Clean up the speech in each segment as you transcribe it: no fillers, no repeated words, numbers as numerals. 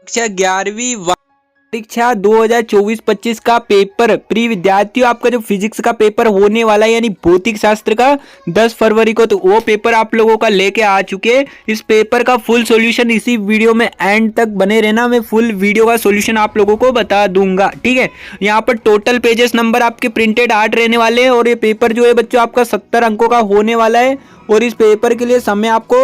कक्षा 11वीं परीक्षा 2024-25 का पेपर प्री विद्यार्थियों, आपका जो फिजिक्स का पेपर होने वाला है यानी भौतिक शास्त्र का 10 फरवरी को, तो वो पेपर आप लोगों का लेके आ चुके हैं। इस पेपर का फुल सॉल्यूशन इसी वीडियो में एंड तक बने रहना, मैं फुल वीडियो का सॉल्यूशन आप लोगों को बता दूंगा। ठीक है, यहाँ पर टोटल पेजेस नंबर आपके प्रिंटेड 8 रहने वाले हैं और ये पेपर जो है बच्चों आपका 70 अंकों का होने वाला है और इस पेपर के लिए समय आपको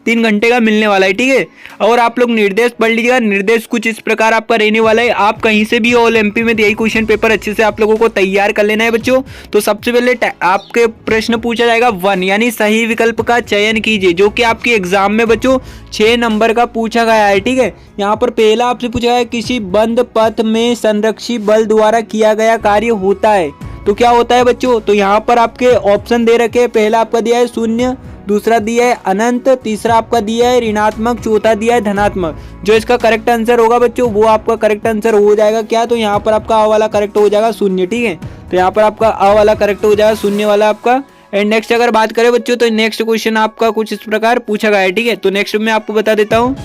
3 घंटे का मिलने वाला है। ठीक है, और आप लोग निर्देश पढ़ लीजिएगा। निर्देश कुछ इस प्रकार आपका रहने वाला है, आप कहीं से भी ऑल एमपी में यही क्वेश्चन पेपर अच्छे से आप लोगों को तैयार कर लेना है बच्चों। तो सबसे पहले आपके प्रश्न पूछा जाएगा 1 यानी सही विकल्प का चयन कीजिए, जो कि आपके एग्जाम में बच्चों 6 नंबर का पूछा गया है। ठीक है, यहाँ पर पहला आपसे पूछा गया किसी बंद पथ में संरक्षी बल द्वारा किया गया कार्य होता है, तो क्या होता है बच्चों। तो यहाँ पर आपके ऑप्शन दे रखे हैं, पहला आपका दिया है 0, दूसरा दिया है अनंत, तीसरा आपका दिया है ऋणात्मक, चौथा दिया है धनात्मक। जो इसका करेक्ट आंसर होगा बच्चों वो आपका करेक्ट आंसर हो जाएगा क्या, तो यहाँ पर आपका अ वाला करेक्ट हो जाएगा 0। ठीक है, तो यहाँ पर आपका अ वाला करेक्ट हो जाएगा 0 वाला आपका। एंड नेक्स्ट अगर बात करें बच्चों तो नेक्स्ट क्वेश्चन आपका कुछ इस प्रकार पूछा गया है। ठीक है, तो नेक्स्ट मैं आपको बता देता हूँ।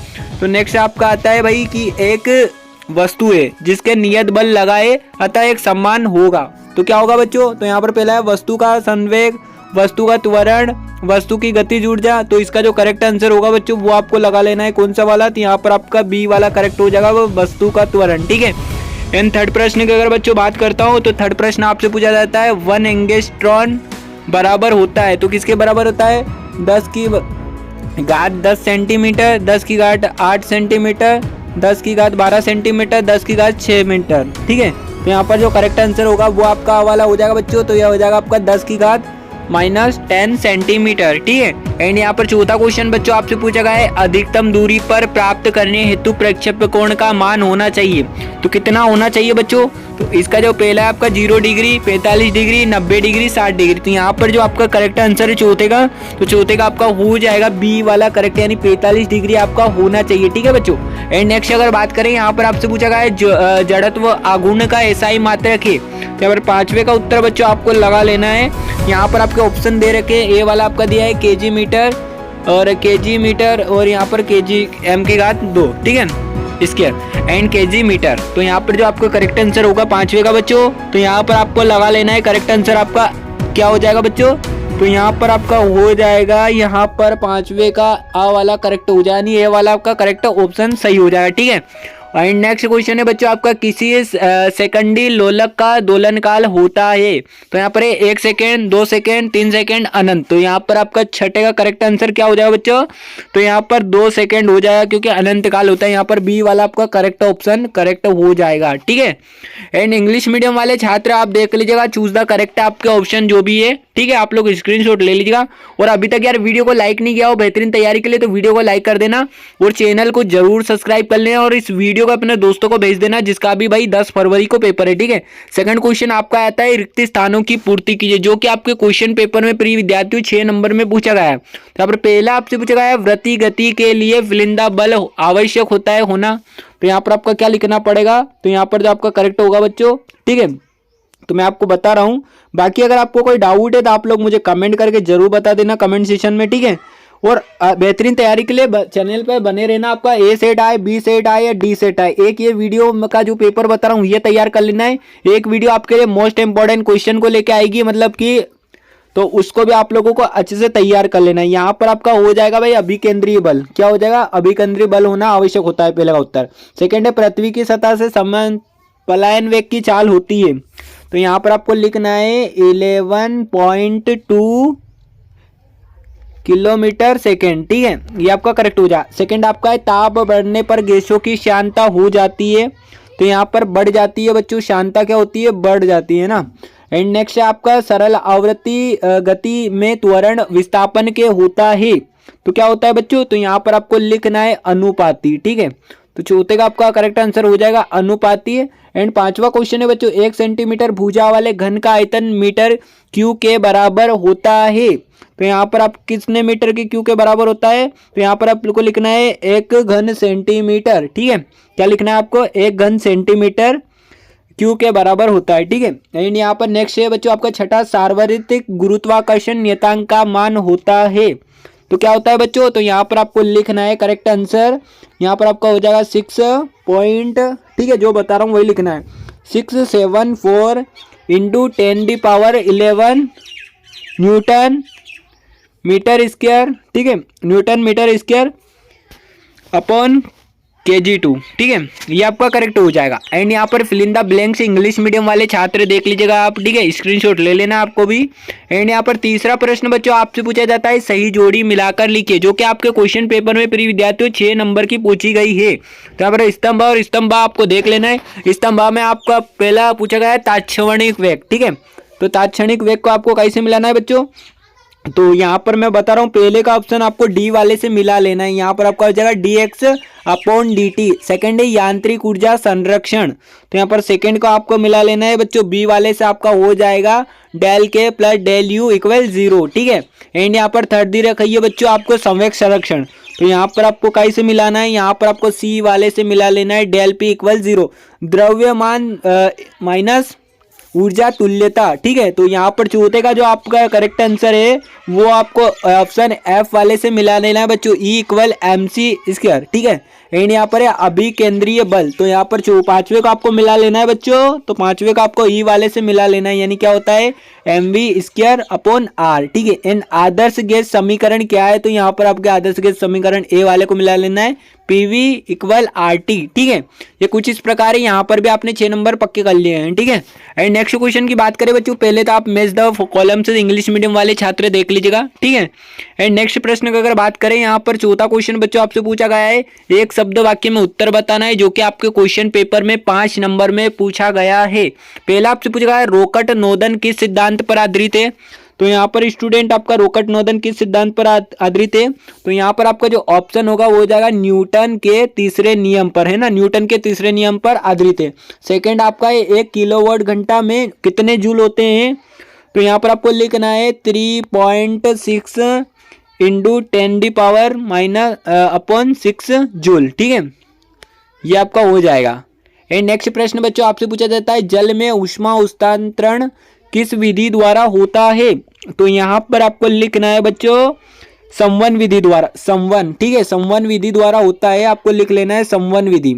तो नेक्स्ट आपका आता है भाई कि एक वस्तु है जिसके नियत बल लगाए अतः एक सम्मान होगा, तो क्या होगा बच्चों। तो यहाँ पर पहला है वस्तु का संवेग, वस्तु का त्वरण, वस्तु की गतिज ऊर्जा। तो इसका जो करेक्ट आंसर होगा बच्चों वो आपको लगा लेना है कौन सा वाला, तो यहाँ पर आपका बी वाला करेक्ट हो जाएगा, वो वस्तु का त्वरण। ठीक है, एंड थर्ड प्रश्न की अगर बच्चों बात करता हूँ तो थर्ड प्रश्न आपसे पूछा जाता है 1 एंगस्ट्रॉन बराबर होता है, तो किसके बराबर होता है 10 की घात 10 सेंटीमीटर, 10 की घात 8 सेंटीमीटर, 10 की घात 12 सेंटीमीटर, 10 की घात 6 मीटर। ठीक है, तो यहाँ पर जो करेक्ट आंसर होगा वो आपका वाला हो जाएगा बच्चों, तो यह हो जाएगा आपका 10 की घात -10 सेंटीमीटर। ठीक है, एंड यहाँ पर चौथा क्वेश्चन बच्चों आपसे पूछा गया है अधिकतम दूरी पर प्राप्त करने हेतु प्रक्षेप्य कोण का मान होना चाहिए, तो कितना होना चाहिए बच्चों। तो इसका जो पहला है आपका 0 डिग्री, 45 डिग्री, 90 डिग्री, 60 डिग्री। तो यहाँ पर जो आपका करेक्ट आंसर है चौथे का, तो चौथे का आपका हो जाएगा बी वाला करेक्ट, यानी 45 डिग्री आपका होना चाहिए। ठीक है बच्चों, एंड नेक्स्ट अगर बात करें यहाँ पर आपसे पूछा गया है जड़त्व आघूर्ण का एसआई मात्रक है, तो यहाँ पर 5वें का उत्तर बच्चों आपको लगा लेना है। यहाँ पर आपके ऑप्शन दे रखे, ए वाला आपका दिया है केजी मीटर और केजी मीटर और यहाँ पर केजी एम की घात 2। ठीक है, स्क्वायर एंड केजी मीटर। तो यहाँ पर जो आपका करेक्ट आंसर होगा 5वें का बच्चों, तो यहाँ पर आपको लगा लेना है करेक्ट आंसर आपका क्या हो जाएगा बच्चों। तो यहाँ पर आपका हो जाएगा यहाँ पर 5वें का आ वाला करेक्ट हो जाए, यानी ए वाला आपका करेक्ट ऑप्शन सही हो जाएगा। ठीक है, एंड नेक्स्ट क्वेश्चन है बच्चों आपका किसी सेकंडी लोलक का दोलन काल होता है, तो यहाँ पर 1 सेकेंड, 2 सेकेंड, 3 सेकेंड, अनंत। तो यहाँ पर आपका छठे का करेक्ट आंसर क्या हो जाएगा बच्चों, तो यहाँ पर 2 सेकेंड हो जाएगा क्योंकि अनंत काल होता है। यहाँ पर बी वाला आपका करेक्ट ऑप्शन करेक्ट हो जाएगा। ठीक है, एंड इंग्लिश मीडियम वाले छात्र आप देख लीजिएगा, चूज द करेक्ट आपके ऑप्शन जो भी है। ठीक है, आप लोग स्क्रीनशॉट ले लीजिएगा और अभी तक यार वीडियो को लाइक नहीं किया हो बेहतरीन तैयारी के लिए तो वीडियो को लाइक कर देना और चैनल को जरूर सब्सक्राइब कर लेना और इस वीडियो को अपने दोस्तों को भेज देना जिसका भी भाई 10 फरवरी को पेपर है। ठीक है, सेकंड क्वेश्चन आपका आता है रिक्त स्थानों की पूर्ति कीजिए, जो कि आपके क्वेश्चन पेपर में प्री विद्यार्थियों 6 नंबर में पूछा गया है। तो यहाँ पर पहला आपसे पूछा गया है वृत्ति गति के लिए फिलिंदा बल आवश्यक होता है होना, तो यहाँ पर आपका क्या लिखना पड़ेगा, तो यहाँ पर जो आपका करेक्ट होगा बच्चों। ठीक है, तो मैं आपको बता रहा हूं, बाकी अगर आपको कोई डाउट है तो आप लोग मुझे कमेंट करके जरूर बता देना कमेंट सेक्शन में। ठीक है, और बेहतरीन तैयारी के लिए चैनल पर बने रहना। आपका ए सेट आए, बी सेट आए या डी सेट आए, एक ये वीडियो का जो पेपर बता रहा हूँ ये तैयार कर लेना है। एक वीडियो आपके लिए मोस्ट इंपॉर्टेंट क्वेश्चन को लेके आएगी, मतलब कि तो उसको भी आप लोगों को अच्छे से तैयार कर लेना है। यहाँ पर आपका हो जाएगा भाई अभिकेंद्रीय बल, क्या हो जाएगा अभिकेंद्रीय बल होना आवश्यक होता है, पहले का उत्तर। सेकेंड है पृथ्वी की सतह से समान पलायन वेग की चाल होती है, तो यहाँ पर आपको लिखना है 11.2 किलोमीटर सेकेंड। ठीक है, ये आपका करेक्ट हो जाए। सेकंड आपका है ताप बढ़ने पर गैसों की श्यानता हो जाती है, तो यहाँ पर बढ़ जाती है बच्चों, श्यानता क्या होती है बढ़ जाती है ना। एंड नेक्स्ट है आपका सरल आवृत्ति गति में त्वरण विस्थापन के होता है, तो क्या होता है बच्चों, तो यहाँ पर आपको लिखना है अनुपाती। ठीक है, तो चौथे का आपका करेक्ट आंसर हो जाएगा अनुपाती। एंड पांचवा क्वेश्चन है बच्चों 1 सेंटीमीटर भुजा वाले घन का आयतन मीटर क्यू के बराबर होता है, तो यहाँ पर आप कितने मीटर के क्यू के बराबर होता है, तो यहाँ पर आपको लिखना है 1 घन सेंटीमीटर। ठीक है, क्या लिखना है आपको 1 घन सेंटीमीटर क्यू के बराबर होता है। ठीक है, एंड यहाँ पर नेक्स्ट है बच्चों आपका छठा सार्वत्रिक गुरुत्वाकर्षण नियतांक का मान होता है, तो क्या होता है बच्चों, तो यहाँ पर आपको लिखना है करेक्ट आंसर, यहाँ पर आपका हो जाएगा 6 पॉइंट, ठीक है, जो बता रहा हूँ वही लिखना है, 674 इंटू 10⁻11 न्यूटन मीटर स्क्वायर, ठीक है, Newton metre square upon kg2, ठीक है, ये आपका करेक्ट हो जाएगा। एंड यहाँ पर fill in the blanks English medium वाले छात्र देख लीजिएगा आप, ठीक है, स्क्रीनशॉट ले लेना आपको भी। एंड यहाँ पर तीसरा प्रश्न बच्चों आपसे पूछा जाता है सही जोड़ी मिलाकर लिखिए, जो कि आपके क्वेश्चन पेपर में प्रिय विद्यार्थियों 6 नंबर की पूछी गई है। तो यहाँ पर स्तंभ और स्तंभ आपको देख लेना है। स्तंभ में आपका पहला पूछा गया है तात्क्षणिक वेग, ठीक है, तो तात्क्षणिक वेग को आपको कैसे मिलाना है बच्चों, तो यहाँ पर मैं बता रहा हूँ पहले का ऑप्शन आपको डी वाले से मिला लेना है, यहाँ पर आपका हो जाएगा dx अपॉन dt। सेकंड है यांत्रिक ऊर्जा संरक्षण, तो यहाँ पर सेकंड को आपको मिला लेना है बच्चों, बी वाले से आपका हो जाएगा डेल के प्लस डेल यू इक्वल 0, ठीक है। एंड यहाँ पर थर्ड दी रखी है बच्चों आपको संवेग संरक्षण, तो यहाँ पर आपको कैसे मिलाना है, यहाँ पर आपको सी वाले से मिला लेना है डेल पी इक्वल 0, द्रव्यमान माइनस ऊर्जा तुल्यता, ठीक है। तो यहाँ पर चौथे का जो आपका करेक्ट आंसर है वो आपको ऑप्शन एफ वाले से मिला लेना है बच्चों, E equal M C square, ठीक है। एंड यहाँ पर है अभिकेंद्रीय बल, तो यहाँ पर पांचवे को आपको मिला लेना है बच्चों, तो पांचवे को आपको ई वाले से मिला लेना है, यानी क्या होता है mv स्क्वायर अपॉन आर, ठीक है। एंड आदर्श गैस समीकरण क्या है, तो यहाँ पर आपके आदर्श गैस समीकरण ए वाले को मिला लेना है PV इक्वल RT, ठीक है। ये कुछ इस प्रकार है, यहाँ पर भी आपने 6 नंबर पक्के कर लिए हैं, ठीक है। एंड नेक्स्ट क्वेश्चन की बात करें बच्चों, पहले तो आप मैच द कॉलम से इंग्लिश मीडियम वाले छात्र देख लीजिएगा, ठीक है। एंड नेक्स्ट प्रश्न की अगर बात करें, यहाँ पर चौथा क्वेश्चन बच्चों आपसे पूछा गया है एक शब्द वाक्य में उत्तर बताना है, जो कि आपके क्वेश्चन पेपर में 5 नंबर में पूछा गया है। पहला आपसे पूछा गया है रोकट नोदन किस सिद्धांत पर आधारित है, तो यहाँ पर स्टूडेंट आपका रोकट नोदन किस सिद्धांत पर आधारित है, तो यहाँ पर आपका जो ऑप्शन होगा वो हो जाएगा न्यूटन के तीसरे नियम पर, है ना, न्यूटन के तीसरे नियम पर आधारित है। सेकंड आपका 1 किलोवाट घंटा में कितने जूल होते हैं, तो यहाँ पर आपको लिखना है 3.6 इंटू 10⁻⁻6 जूल, ठीक है, ये आपका हो जाएगा। एंड नेक्स्ट प्रश्न बच्चों आपसे पूछा जाता है जल में ऊष्मा हस्तांतरण किस विधि द्वारा होता है, तो यहाँ पर आपको लिखना है बच्चों संवन विधि द्वारा, संवन, ठीक है, संवन विधि द्वारा होता है, आपको लिख लेना है संवन विधि।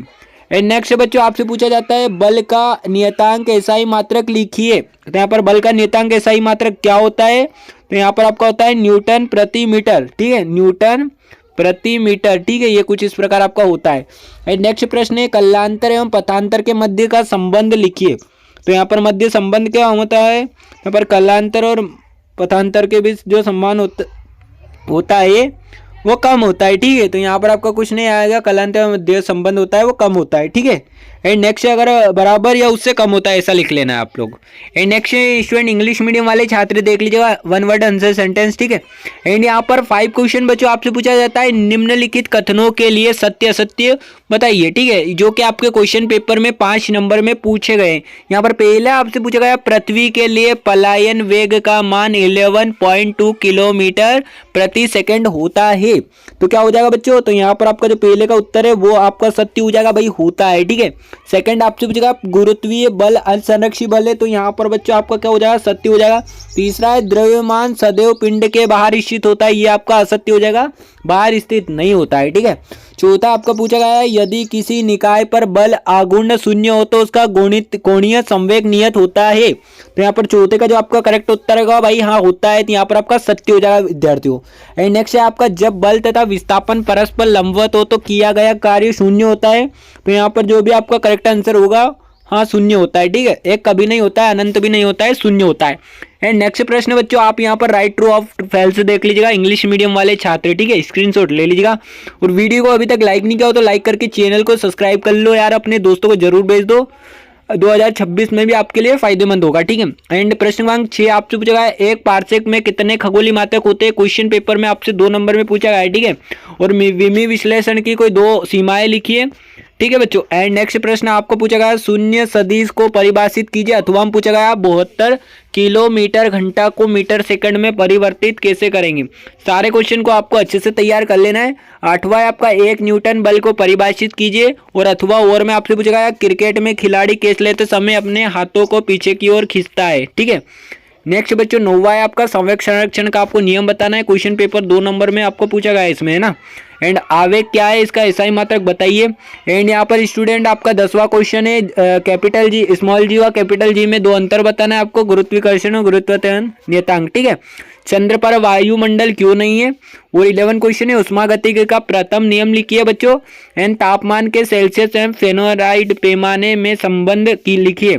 एंड नेक्स्ट बच्चों आपसे पूछा जाता है बल का नियतांक एसआई मात्रक लिखिए, तो यहाँ पर बल का नियतांक एसआई मात्रक क्या होता है, तो यहाँ पर आपका होता है न्यूटन प्रति मीटर, ठीक है, न्यूटन प्रति मीटर, ठीक है, ये कुछ इस प्रकार आपका होता है। एंड नेक्स्ट प्रश्न है कलांतर एवं पथांतर के मध्य का संबंध लिखिए, तो यहाँ पर मध्य संबंध क्या होता है, यहाँ पर कलांतर और पथांतर के बीच जो संबंध होता है वो कम होता है, ठीक है। तो यहाँ पर आपका कुछ नहीं आएगा, कलांतर मध्य संबंध होता है वो कम होता है, ठीक है। एंड नेक्स्ट अगर बराबर या उससे कम होता है ऐसा लिख लेना है आप लोग। And next student English medium वाले छात्र देख लीजिएगा 1 वर्ड आंसर सेंटेंस, ठीक है। एंड यहाँ पर 5 क्वेश्चन बच्चों आपसे पूछा जाता है निम्नलिखित कथनों के लिए सत्य असत्य बताइए, ठीक है, जो कि आपके क्वेश्चन पेपर में 5 नंबर में पूछे गए। यहाँ पर पहला आपसे पूछा गया पृथ्वी के लिए पलायन वेग का मान 11.2 किलोमीटर प्रति सेकंड होता है, तो क्या हो जाएगा बच्चों, तो यहाँ पर आपका जो पहले का उत्तर है वो आपका सत्य हो जाएगा, भाई होता है, ठीक है। सेकंड आपसे पूछेगा गुरुत्वीय बल असंरक्षित बल है, तो यहाँ पर बच्चों आपका क्या हो जाएगा, सत्य हो जाएगा। तीसरा है द्रव्यमान सदैव पिंड के बाहर स्थित होता है, ये आपका असत्य हो जाएगा, बाहर स्थित नहीं होता है, ठीक है। चौथा आपका पूछा गया है यदि किसी निकाय पर बल आघूर्ण शून्य हो तो उसका कोणीय संवेग नियत होता है, तो यहाँ पर चौथे का जो आपका करेक्ट उत्तर होगा भाई हाँ होता है, तो यहाँ पर आपका सत्य हो जाएगा विद्यार्थियों। एंड नेक्स्ट है आपका जब बल तथा विस्थापन परस्पर लंबवत हो तो किया गया कार्य शून्य होता है, तो यहाँ पर जो भी आपका करेक्ट आंसर होगा हाँ शून्य होता है, ठीक है, एक कभी नहीं होता है, अनंत भी नहीं होता है, शून्य होता है। एंड नेक्स्ट प्रश्न बच्चों आप यहाँ पर राइट ट्रू ऑफ फेल्स देख लीजिएगा इंग्लिश मीडियम वाले छात्र, ठीक है, स्क्रीनशॉट ले लीजिएगा। और वीडियो को अभी तक लाइक नहीं किया हो तो लाइक करके चैनल को सब्सक्राइब कर लो यार, अपने दोस्तों को जरूर भेज दो, 2026 में भी आपके लिए फायदेमंद होगा, ठीक है। एंड प्रश्न क्रमांक 6 आपसे पूछा गया एक पार्सेक में कितने खगोलीय मात्रक होते हैं, क्वेश्चन पेपर में आपसे 2 नंबर में पूछा गया है, ठीक है। और विमी विश्लेषण की कोई 2 सीमाएं लिखिए, ठीक है बच्चों। एंड नेक्स्ट प्रश्न आपको पूछा गया शून्य सदिश को परिभाषित कीजिए, अथवा हम पूछा गया 72 किलोमीटर घंटा को मीटर सेकंड में परिवर्तित कैसे करेंगे। सारे क्वेश्चन को आपको अच्छे से तैयार कर लेना है। 8वां आपका 1 न्यूटन बल को परिभाषित कीजिए, और अथवा ओवर में आपसे पूछा गया क्रिकेट में खिलाड़ी कैच लेते समय अपने हाथों को पीछे की ओर खींचता है, ठीक है। नेक्स्ट बच्चों 9वां है आपका संवेग संरक्षण का आपको नियम बताना है। क्वेश्चन पेपर 2 नंबर में आपको पूछा गया है इसमें, है ना। एंड आवेग क्या है, इसका एसआई मात्रक बताइए। एंड यहाँ पर स्टूडेंट आपका 10वां क्वेश्चन है कैपिटल जी स्मॉल जी व कैपिटल जी में 2 अंतर बताना है आपको, गुरुत्वाकर्षण और गुरुत्वाकर्षण नियतांक, ठीक है। चंद्र पर वायुमंडल क्यों नहीं है। और 11 क्वेश्चन है उष्मागतिकी का प्रथम नियम लिखिए बच्चों। एंड तापमान के सेल्सियस एवं फेनोराइड पैमाने में संबंध की लिखिए।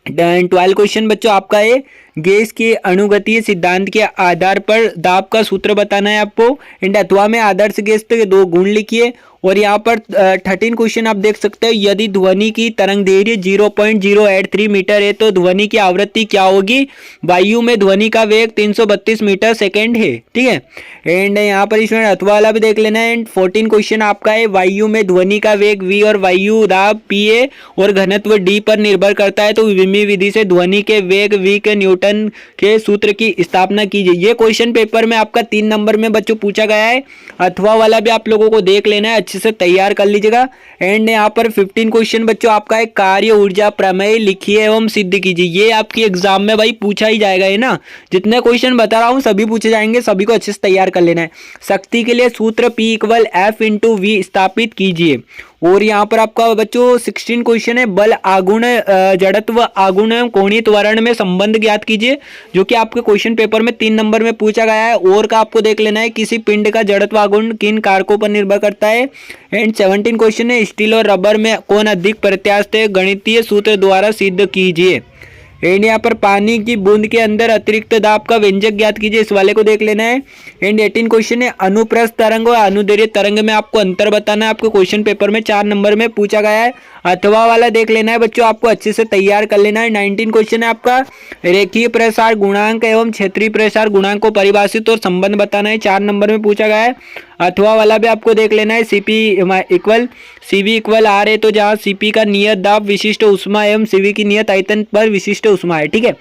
12 क्वेश्चन बच्चों आपका है गैस के अणुगतीय सिद्धांत के आधार पर दाब का सूत्र बताना है आपको। एंड अथवा में आदर्श गैस के 2 गुण लिखिए। और यहाँ पर 13 क्वेश्चन आप देख सकते हो, यदि ध्वनि की तरंग दैर्घ्य 0.083 मीटर है तो ध्वनि की आवृत्ति क्या होगी। वायु में ध्वनि का वेग 332 मीटर सेकेंड है, ठीक है। एंड यहाँ पर इसमें अथवा वाला भी देख लेना है। एंड 14 क्वेश्चन आपका है वायु में ध्वनि का वेग v और वायु दाब pa और घनत्व d पर निर्भर करता है, तो विमी विधि से ध्वनि के वेग v के न्यूटन के सूत्र की स्थापना कीजिए। ये क्वेश्चन पेपर में आपका 3 नंबर में बच्चों पूछा गया है। अथवा वाला भी आप लोगों को देख लेना है, अच्छे से तैयार कर लीजिएगा। एंड यहाँ पर 15 क्वेश्चन बच्चों आपका एक कार्य ऊर्जा प्रमेय लिखिए एवं सिद्ध कीजिए। ये आपकी एग्जाम में भाई पूछा ही जाएगा, है ना। जितने क्वेश्चन बता रहा हूँ सभी पूछे जाएंगे, सभी को अच्छे से तैयार कर लेना है। शक्ति के लिए सूत्र P = F × V स्थापित कीजिए। और यहाँ पर आपका बच्चों 16 क्वेश्चन है बल आगुण जड़त्व आगुण एवं कोणीय त्वरण में संबंध ज्ञात कीजिए, जो कि आपके क्वेश्चन पेपर में 3 नंबर में पूछा गया है। और का आपको देख लेना है किसी पिंड का जड़त्व आगुण किन कारकों पर निर्भर करता है। एंड 17 क्वेश्चन है स्टील और रबर में कौन अधिक प्रत्यास्थ है, गणितीय सूत्र द्वारा सिद्ध कीजिए। एंड यहाँ पर पानी की बूंद के अंदर अतिरिक्त दाब का व्यंजक ज्ञात कीजिए, इस वाले को देख लेना है। एंड 18 क्वेश्चन है अनुप्रस्थ तरंग और अनुदैर्घ्य तरंग में आपको अंतर बताना है, आपको क्वेश्चन पेपर में 4 नंबर में पूछा गया है। अथवा वाला देख लेना है बच्चों, आपको अच्छे से तैयार कर लेना है। 19 क्वेश्चन है आपका रेखीय प्रसार गुणांक एवं क्षेत्रीय प्रसार गुणांक को परिभाषित और संबंध बताना है, 4 नंबर में पूछा गया है। अथवा वाला भी आपको देख लेना है CV = R है, तो जहाँ CP का नियत दाब विशिष्ट उष्मा एवं CV की नियत आयतन पर विशिष्ट उष्मा है, ठीक है।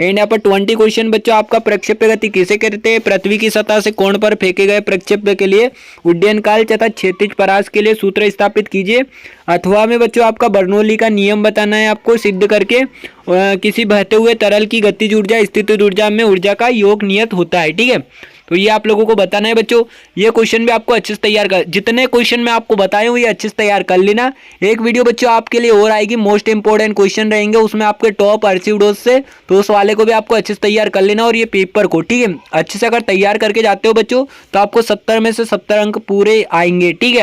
एंड यहाँ पर 20 क्वेश्चन बच्चों आपका प्रक्षेप्य गति किसे कहते हैं। पृथ्वी की सतह से कोण पर फेंके गए प्रक्षेप्य के लिए उड्डयन काल तथा क्षैतिज परास के लिए सूत्र स्थापित कीजिए। अथवा में बच्चों आपका बर्नौली का नियम बताना है आपको सिद्ध करके। किसी बहते हुए तरल की गतिज ऊर्जा स्थितिज ऊर्जा में ऊर्जा का योग नियत होता है, ठीक है। तो ये आप लोगों को बताना है बच्चों। ये क्वेश्चन भी आपको अच्छे से तैयार कर, जितने क्वेश्चन मैं आपको बताए हुए अच्छे से तैयार कर लेना। एक वीडियो बच्चों आपके लिए और आएगी, मोस्ट इंपोर्टेंट क्वेश्चन रहेंगे उसमें आपके टॉप अर्चिव से, तो उस वाले को भी आपको अच्छे से तैयार कर लेना। और ये पेपर को, ठीक है, अच्छे से अगर तैयार करके जाते हो बच्चों तो आपको 70 में से 70 अंक पूरे आएंगे, ठीक है।